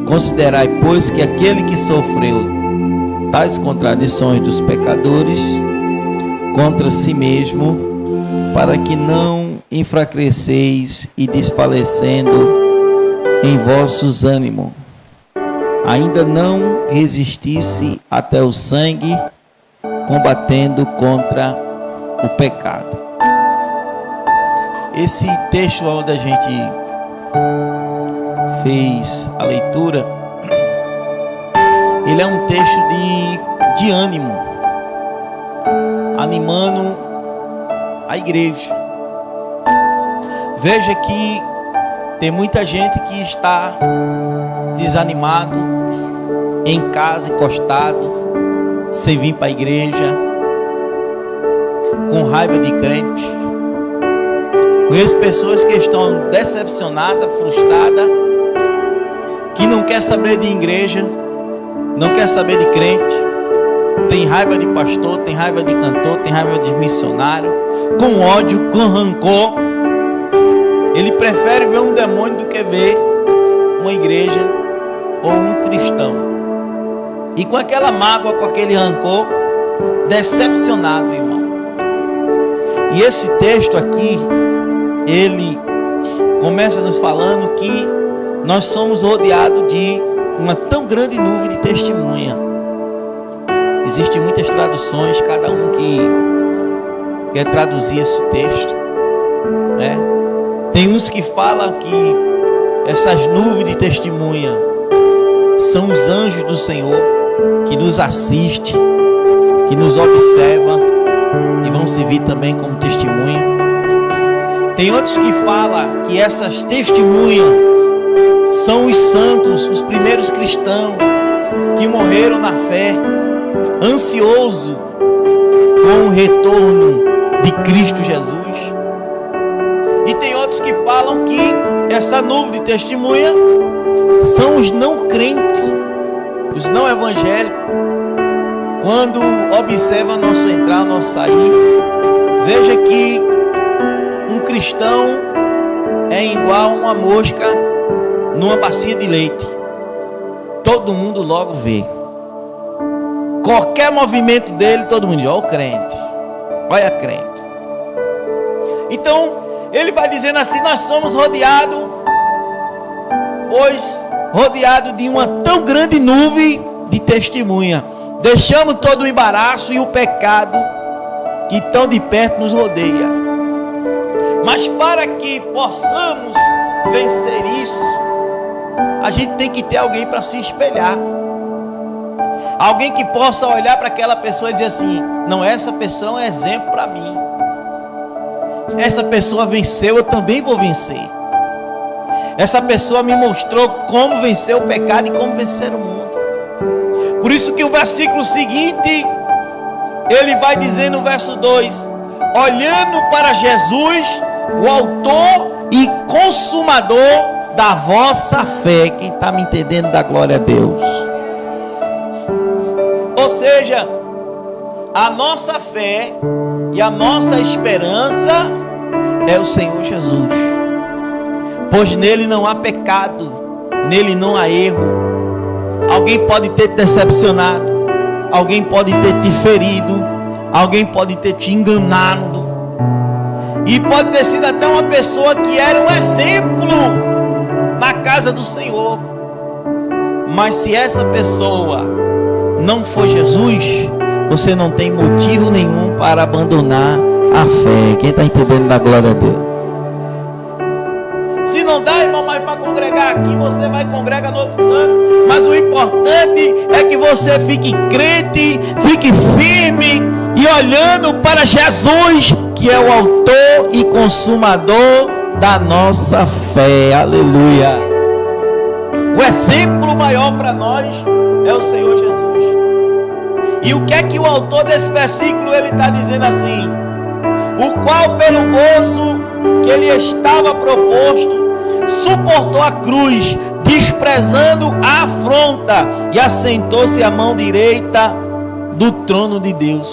Considerai, pois, que aquele que sofreu tais contradições dos pecadores contra si mesmo, para que não enfraqueceis e desfalecendo em vossos ânimos, ainda não resistisse até o sangue, combatendo contra o pecado. Esse texto onde a gente fez a leitura, ele é um texto de ânimo, animando a igreja. Veja que tem muita gente que está desanimado, em casa, encostado, sem vir para a igreja, com raiva de crente. Conheço pessoas que estão decepcionadas, frustradas, que não quer saber de igreja, não quer saber de crente, tem raiva de pastor, tem raiva de cantor, tem raiva de missionário, com ódio, com rancor. Ele prefere ver um demônio do que ver uma igreja ou um cristão. E com aquela mágoa, com aquele rancor, decepcionado, irmão. E esse texto aqui, ele começa nos falando que nós somos rodeados de uma tão grande nuvem de testemunha. Existem muitas traduções, cada um que quer traduzir esse texto, né? Tem uns que falam que essas nuvens de testemunha são os anjos do Senhor que nos assistem, que nos observam e vão servir também como testemunha. Tem outros que falam que essas testemunhas são os santos, os primeiros cristãos que morreram na fé, ansioso com o retorno de Cristo Jesus. E tem outros que falam que essa nuvem de testemunha são os não crentes, os não evangélicos. Quando observa nosso entrar, nosso sair, veja que um cristão é igual a uma mosca numa bacia de leite. Todo mundo logo vê. Qualquer movimento dele, todo mundo diz: olha o crente, olha a crente. Então, ele vai dizendo assim: nós somos rodeados, de uma tão grande nuvem de testemunha. Deixamos todo o embaraço e o pecado que tão de perto nos rodeia. Mas para que possamos vencer isso, a gente tem que ter alguém para se espelhar. Alguém que possa olhar para aquela pessoa e dizer assim: não, essa pessoa é um exemplo para mim. Essa pessoa venceu, eu também vou vencer. Essa pessoa me mostrou como vencer o pecado e como vencer o mundo. Por isso que o versículo seguinte, ele vai dizer no verso 2: olhando para Jesus, o autor e consumador da vossa fé. Quem está me entendendo, dá glória a Deus. Ou seja, a nossa fé e a nossa esperança é o Senhor Jesus, pois nele não há pecado, nele não há erro. Alguém pode ter te decepcionado, alguém pode ter te ferido, alguém pode ter te enganado, e pode ter sido até uma pessoa que era um exemplo na casa do Senhor, mas se essa pessoa não for Jesus, você não tem motivo nenhum para abandonar a fé. Quem está entendendo, da glória a Deus. Se não dá, irmão, mais para congregar aqui, você vai congregar no outro canto. Mas o importante é que você fique crente, fique firme e olhando para Jesus, que é o autor e consumador da nossa fé. Aleluia. O exemplo maior para nós é o Senhor Jesus. E o que é que o autor desse versículo ele está dizendo assim? O qual pelo gozo que ele estava proposto, suportou a cruz, desprezando a afronta, e assentou-se à mão direita do trono de Deus.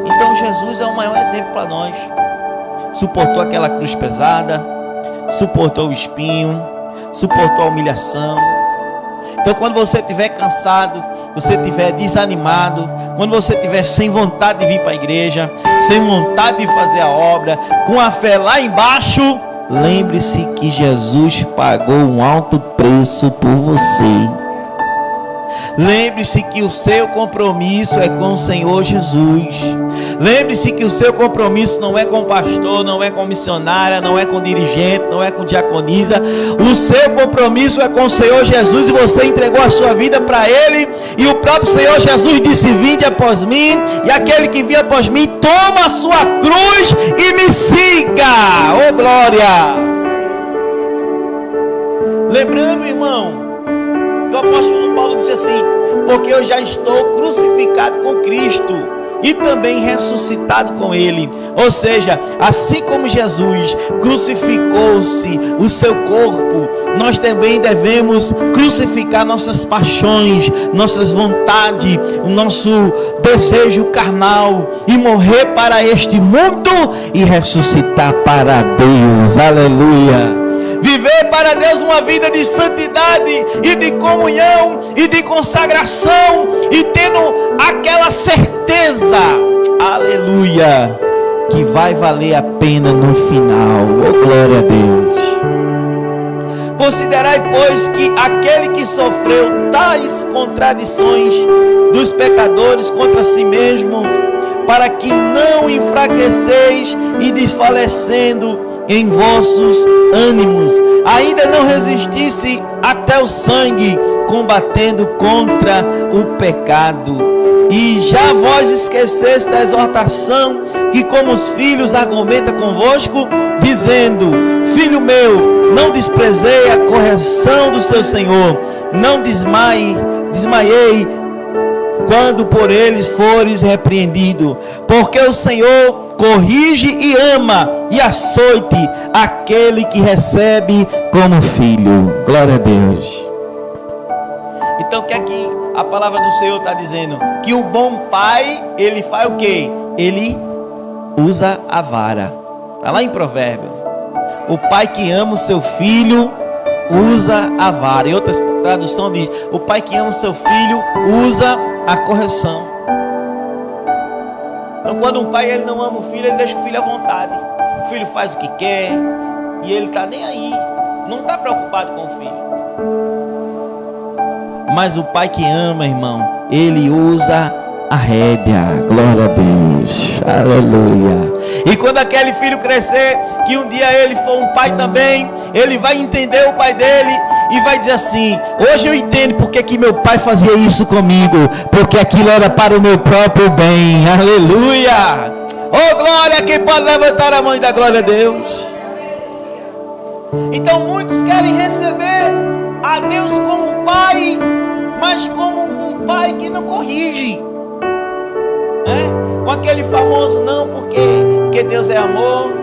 Então Jesus é o maior exemplo para nós. Suportou aquela cruz pesada, suportou o espinho, suportou a humilhação, Então, quando você estiver cansado, você estiver desanimado, quando você estiver sem vontade de vir para a igreja, sem vontade de fazer a obra, com a fé lá embaixo, lembre-se que Jesus pagou um alto preço por você. Lembre-se que o seu compromisso é com o Senhor Jesus. Lembre-se que o seu compromisso não é com o pastor, não é com missionária, não é com dirigente, não é com diaconisa. O seu compromisso é com o Senhor Jesus, e você entregou a sua vida para Ele. E o próprio Senhor Jesus disse: vinde após mim, e aquele que vier após mim, toma a sua cruz e me siga. Oh glória! Lembrando, irmão, que o apóstolo Paulo disse assim: porque eu já estou crucificado com Cristo e também ressuscitado com Ele. Ou seja, assim como Jesus crucificou-se o seu corpo, nós também devemos crucificar nossas paixões, nossas vontades, o nosso desejo carnal, e morrer para este mundo e ressuscitar para Deus. Aleluia! Viver para Deus uma vida de santidade e de comunhão e de consagração, e tendo aquela certeza, aleluia, que vai valer a pena no final. Oh glória a Deus! Considerai, pois, que aquele que sofreu tais contradições dos pecadores contra si mesmo, para que não enfraqueceis e desfalecendo em vossos ânimos, ainda não resistisse até o sangue, combatendo contra o pecado. E já vós esqueceste da exortação que como os filhos argumenta convosco, dizendo: filho meu, não desprezei a correção do seu Senhor, não desmaiei quando por eles fores repreendido, porque o Senhor corrige e ama e açoite aquele que recebe como filho. Glória a Deus. Então o que é que a palavra do Senhor está dizendo? Que o bom pai, ele faz o quê? Ele usa a vara. Está lá em Provérbio. O pai que ama o seu filho usa a vara. Em outra tradução diz: o pai que ama o seu filho usa a correção. Então, quando um pai ele não ama o filho, ele deixa o filho à vontade. O filho faz o que quer e ele está nem aí, não está preocupado com o filho. Mas o pai que ama, irmão, ele usa a rédea. Glória a Deus, aleluia. E quando aquele filho crescer, que um dia ele for um pai também, ele vai entender o pai dele e vai dizer assim: hoje eu entendo porque que meu pai fazia isso comigo, porque aquilo era para o meu próprio bem. Aleluia. Oh glória, quem pode levantar a mão e dar glória a Deus? Então muitos querem receber a Deus como um pai, mas como um pai que não corrige, com aquele famoso não, porque Deus é amor,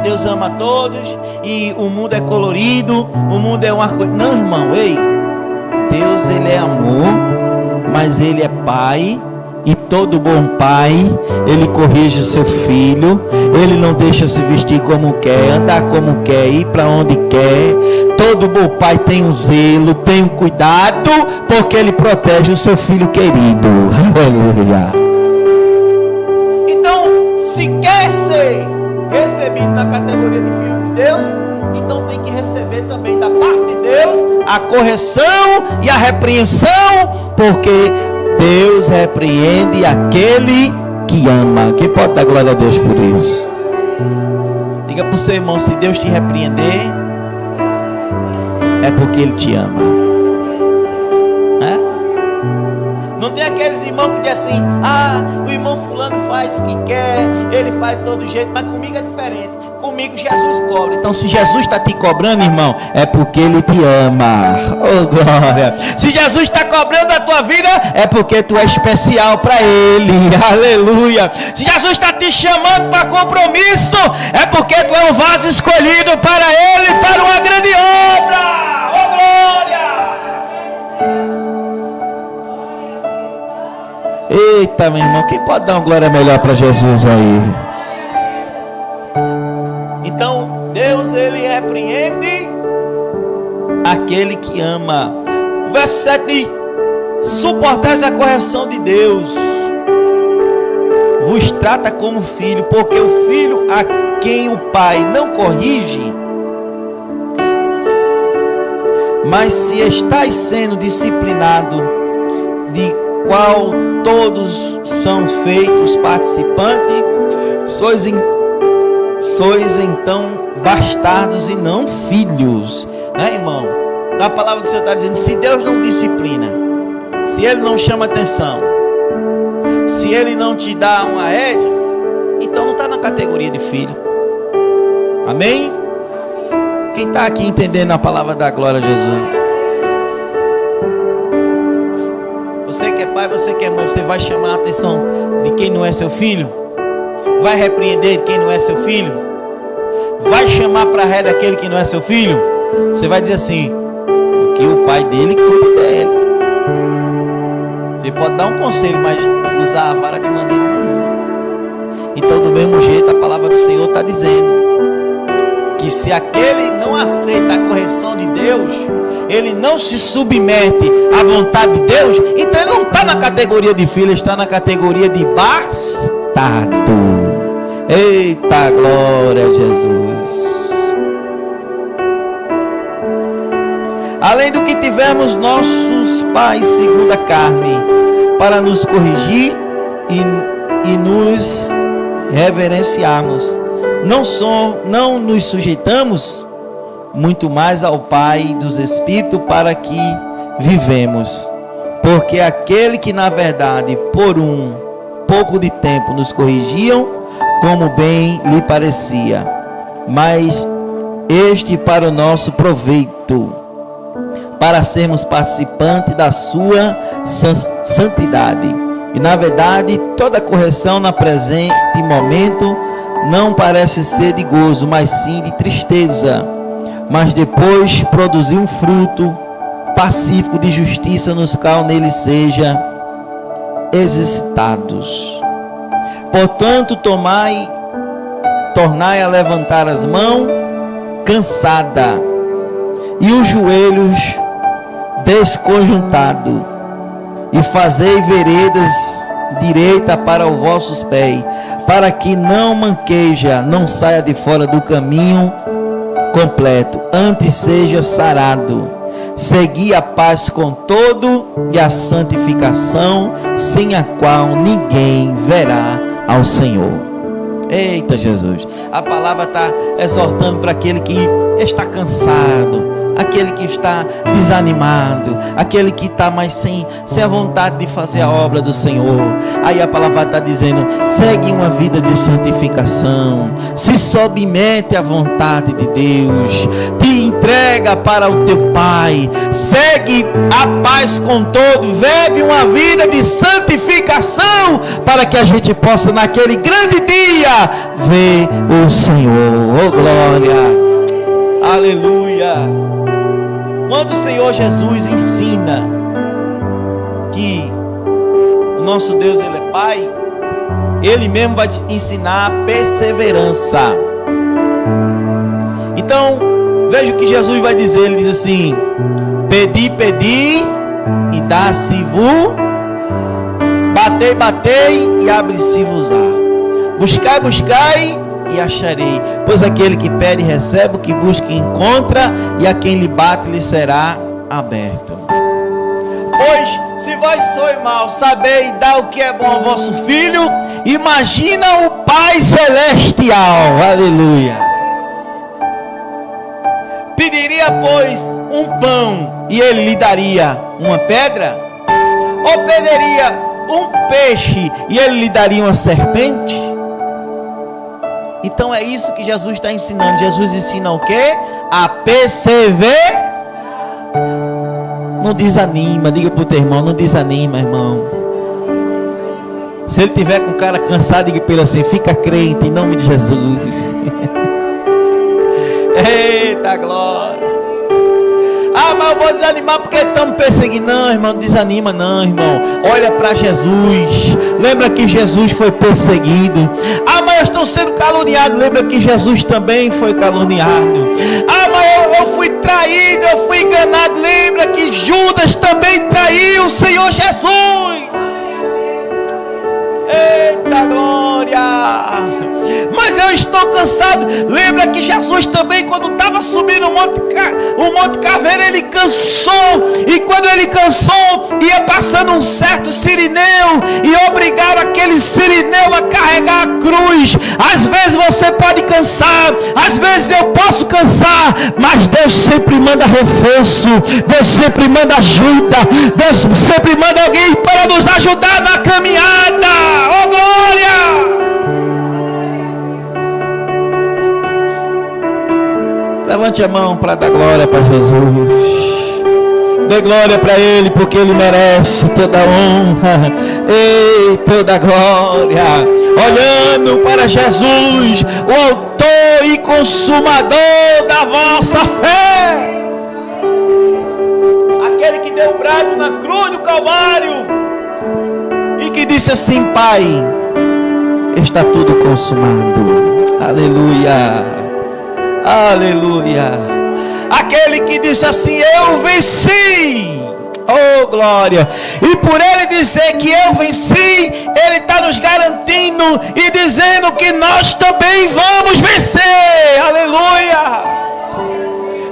Deus ama a todos, e o mundo é colorido, o mundo é um arco-íris. Não, irmão, ei, Deus ele é amor, mas ele é pai. E todo bom pai, ele corrige o seu filho, ele não deixa se vestir como quer, andar como quer, ir para onde quer. Todo bom pai tem um zelo, tem um cuidado, porque ele protege o seu filho querido. Aleluia. Então, se quer ser recebido na categoria de filho de Deus, então tem que receber também da parte de Deus a correção e a repreensão, porque Deus repreende aquele que ama. Quem pode dar glória a Deus por isso? Diga para o seu irmão: se Deus te repreender, é porque Ele te ama. Não tem aqueles irmãos que dizem assim: o irmão fulano faz o que quer, ele faz de todo jeito, mas comigo é diferente. Comigo Jesus cobra. Então, se Jesus está te cobrando, irmão, é porque Ele te ama. Oh glória. Se Jesus está cobrando a tua vida, é porque tu é especial para Ele. Aleluia. Se Jesus está te chamando para compromisso, é porque tu é um vaso escolhido para Ele, para uma grande obra. Oh glória. Eita, meu irmão, quem pode dar uma glória melhor para Jesus aí? Então, Deus ele repreende aquele que ama, verso 7 diz: suportais a correção de Deus, vos trata como filho, porque o filho a quem o pai não corrige, mas se estáis sendo disciplinado, de qual todos são feitos participantes, sois então bastardos e não filhos, né, irmão? A palavra do Senhor está dizendo: se Deus não disciplina, se Ele não chama atenção, se Ele não te dá uma rédea, então não está na categoria de filho. Amém? Quem está aqui entendendo a palavra da glória a Jesus? Você que é pai, você que é mãe, você vai chamar a atenção de quem não é seu filho? Vai repreender quem não é seu filho? Vai chamar para a rédea aquele que não é seu filho? Você vai dizer assim: porque o pai dele cuida dele. Você pode dar um conselho, mas usar a vara de maneira nenhuma. Então, do mesmo jeito, a palavra do Senhor está dizendo que se aquele não aceita a correção de Deus, ele não se submete à vontade de Deus, então ele não está na categoria de filho, ele está na categoria de bastardo. Eita glória a Jesus. Além do que tivemos nossos pais segundo a carne, para nos corrigir e nos reverenciarmos, não nos sujeitamos muito mais ao Pai dos Espíritos, para que vivemos. Porque aquele que na verdade por um pouco de tempo nos corrigiam, como bem lhe parecia, mas este para o nosso proveito, para sermos participantes da sua santidade. E na verdade toda correção na presente momento não parece ser de gozo, mas sim de tristeza, mas depois produzir um fruto pacífico de justiça, nos qual nele seja exercitados. Portanto, tornai a levantar as mãos cansada e os joelhos desconjuntados, e fazei veredas direita para os vossos pés, para que não manqueja, não saia de fora do caminho completo, antes seja sarado. Segui a paz com todo e a santificação, sem a qual ninguém verá ao Senhor. Eita Jesus, a palavra está exortando para aquele que está cansado, aquele que está desanimado, aquele que está mais sem a vontade de fazer a obra do Senhor. Aí a palavra está dizendo: segue uma vida de santificação, se submete à vontade de Deus, te entrega para o teu Pai, segue a paz com todo, vive uma vida de santificação, para que a gente possa naquele grande dia ver o Senhor. Oh glória, aleluia. Quando o Senhor Jesus ensina que o nosso Deus, Ele é Pai, Ele mesmo vai te ensinar a perseverança. Então, veja o que Jesus vai dizer. Ele diz assim: pedi, pedi, e dá-se-vos, batei, batei, e abre-se-vos-á, buscai, buscai, e acharei, pois aquele que pede recebe, o que busca encontra, e a quem lhe bate lhe será aberto. Pois se vós sois maus, sabei dar o que é bom ao vosso filho, imagina o Pai Celestial, aleluia, pediria pois um pão e ele lhe daria uma pedra? Ou pediria um peixe e ele lhe daria uma serpente? Então é isso que Jesus está ensinando. Jesus ensina o quê? A perseverar. Não desanima, diga para o teu irmão, não desanima, irmão. Se ele tiver com o cara cansado, diga para ele assim: fica crente em nome de Jesus. Eita glória. Ah, mas eu vou desanimar porque estamos perseguindo. Não, irmão, não desanima não, irmão. Olha para Jesus. Lembra que Jesus foi perseguido. Ah, mas eu estou sendo caluniado. Lembra que Jesus também foi caluniado. Ah, mas eu fui traído, eu fui enganado. Lembra que Judas Judas também traiu o Senhor Jesus. Eita glória! Mas eu estou cansado. Lembra que Jesus também, quando estava subindo o Monte Caveira, ele cansou. E quando ele cansou, ia passando um certo sirineu, e obrigaram aquele sirineu a carregar a cruz. Às vezes você pode cansar, às vezes eu posso cansar, mas Deus sempre manda reforço, Deus sempre manda ajuda, Deus sempre manda alguém para nos ajudar na caminhada. Oh glória! Levante a mão para dar glória para Jesus. Dê glória para Ele, porque Ele merece toda a honra e toda a glória. Olhando para Jesus, o autor e consumador da vossa fé, aquele que deu o brado na cruz do Calvário e que disse assim: Pai, está tudo consumado. Aleluia. Aleluia. Aquele que disse assim: eu venci. Oh glória. E por ele dizer que eu venci, ele está nos garantindo e dizendo que nós também vamos vencer. Aleluia.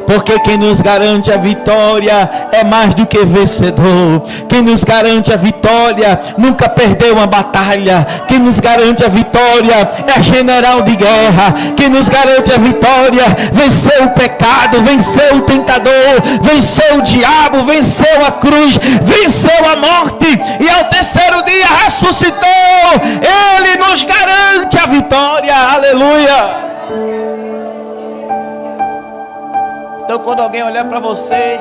Porque quem nos garante a vitória é mais do que vencedor. Quem nos garante a vitória nunca perdeu uma batalha. Quem nos garante a vitória é general de guerra. Quem nos garante a vitória venceu o pecado, venceu o tentador, venceu o diabo, venceu a cruz, venceu a morte, e ao terceiro dia ressuscitou. Ele nos garante a vitória. Aleluia. Então quando alguém olhar para você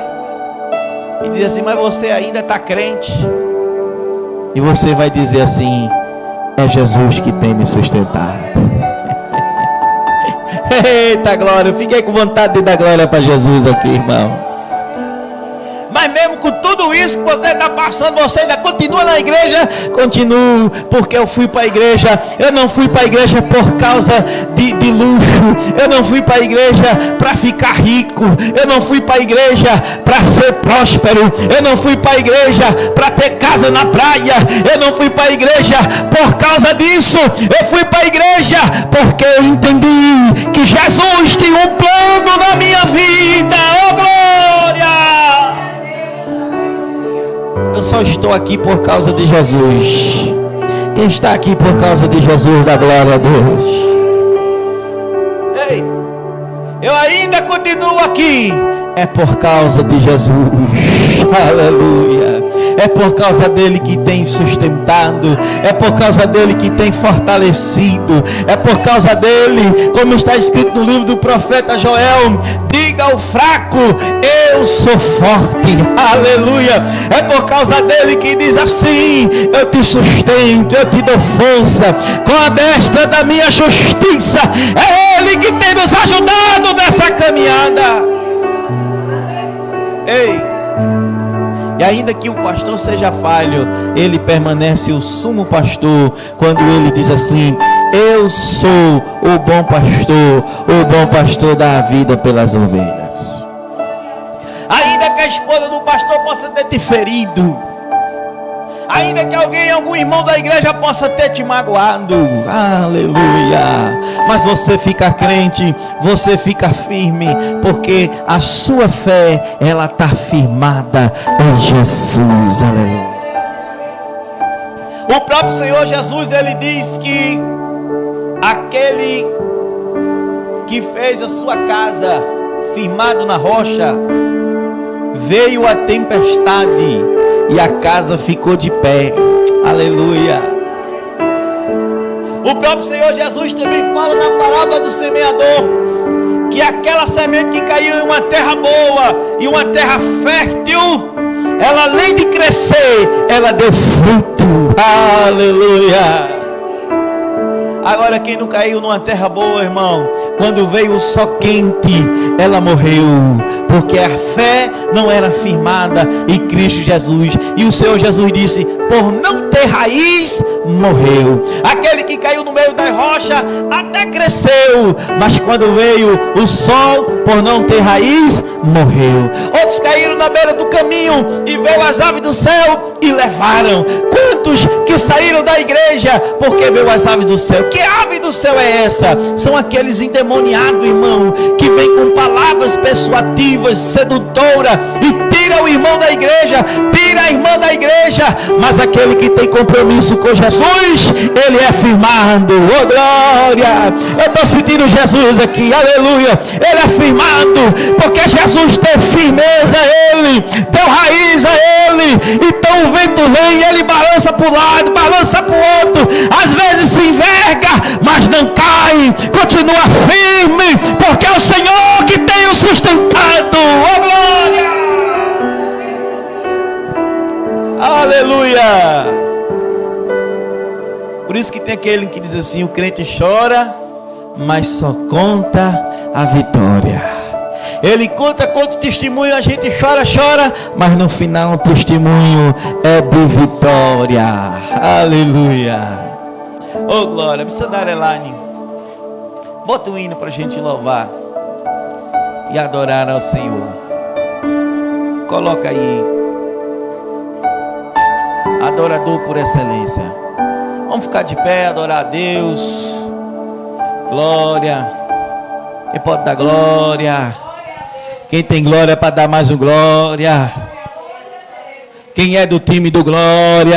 e dizer assim: mas você ainda está crente, e você vai dizer assim: é Jesus que tem me sustentado. Eita glória, eu fiquei com vontade de dar glória para Jesus aqui, irmão. Mas mesmo com tudo isso que você está passando, você ainda continua na igreja? Continuo, porque eu fui para a igreja. Eu não fui para a igreja por causa de luxo. Eu não fui para a igreja para ficar rico. Eu não fui para a igreja para ser próspero. Eu não fui para a igreja para ter casa na praia. Eu não fui para a igreja por causa disso. Eu fui para a igreja porque eu entendi que Jesus tinha um plano na minha vida. Oh glória! Eu só estou aqui por causa de Jesus. Quem está aqui por causa de Jesus, dá glória a Deus. Ei, eu ainda continuo aqui. É por causa de Jesus. Aleluia. É por causa dele que tem sustentado. É por causa dele que tem fortalecido. É por causa dele, como está escrito no livro do profeta Joel: diga ao fraco, eu sou forte. Aleluia. É por causa dele que diz assim: eu te sustento, eu te dou força com a destra da minha justiça. É ele que tem nos ajudado nessa caminhada. Ei, e ainda que o pastor seja falho, ele permanece o sumo pastor quando ele diz assim: eu sou o bom pastor dá a vida pelas ovelhas. Ainda que a esposa do pastor possa ter te ferido, ainda que algum irmão da igreja possa ter te magoado, aleluia, mas você fica crente, você fica firme, porque a sua fé, ela está firmada em Jesus. Aleluia. O próprio Senhor Jesus, ele diz que aquele que fez a sua casa firmado na rocha, veio a tempestade e a casa ficou de pé. Aleluia. O próprio Senhor Jesus também fala na parábola do semeador que aquela semente que caiu em uma terra boa e uma terra fértil, ela além de crescer, ela deu fruto. Aleluia. Agora quem não caiu numa terra boa, irmão, quando veio o sol quente, ela morreu, porque a fé não era firmada em Cristo Jesus. E o Senhor Jesus disse: por não ter raiz, morreu. Aquele que caiu no meio das rochas até cresceu, mas quando veio o sol, por não ter raiz, morreu. Outros caíram na beira do caminho e veio as aves do céu e levaram. Quantos que saíram da igreja porque veio as aves do céu? Que ave do céu é essa? São aqueles endemoniados, irmão, que vem com palavras persuasivas, sedutoras, e tira o irmão da igreja, tira a irmã da igreja. Mas aquele que tem compromisso com Jesus, ele é firmado. Oh glória, eu estou sentindo Jesus aqui, aleluia. Ele é firmado, porque Jesus tem firmeza a ele, deu raiz a ele. Então o vento vem e ele balança para um lado, balança para o outro, às vezes se enverga, mas não cai, continua firme, porque é o Senhor que tem o sustentado. Oh glória, aleluia. Por isso que tem aquele que diz assim: o crente chora, mas só conta a vitória. Ele conta testemunho, a gente chora, mas no final o testemunho é de vitória. Aleluia. Oh glória, missionária Elaine, bota um hino para a gente louvar e adorar ao Senhor. Coloca aí, adorador por excelência. Vamos ficar de pé, adorar a Deus. Glória. Quem pode dar glória? Quem tem glória para dar mais um glória? Quem é do time do glória?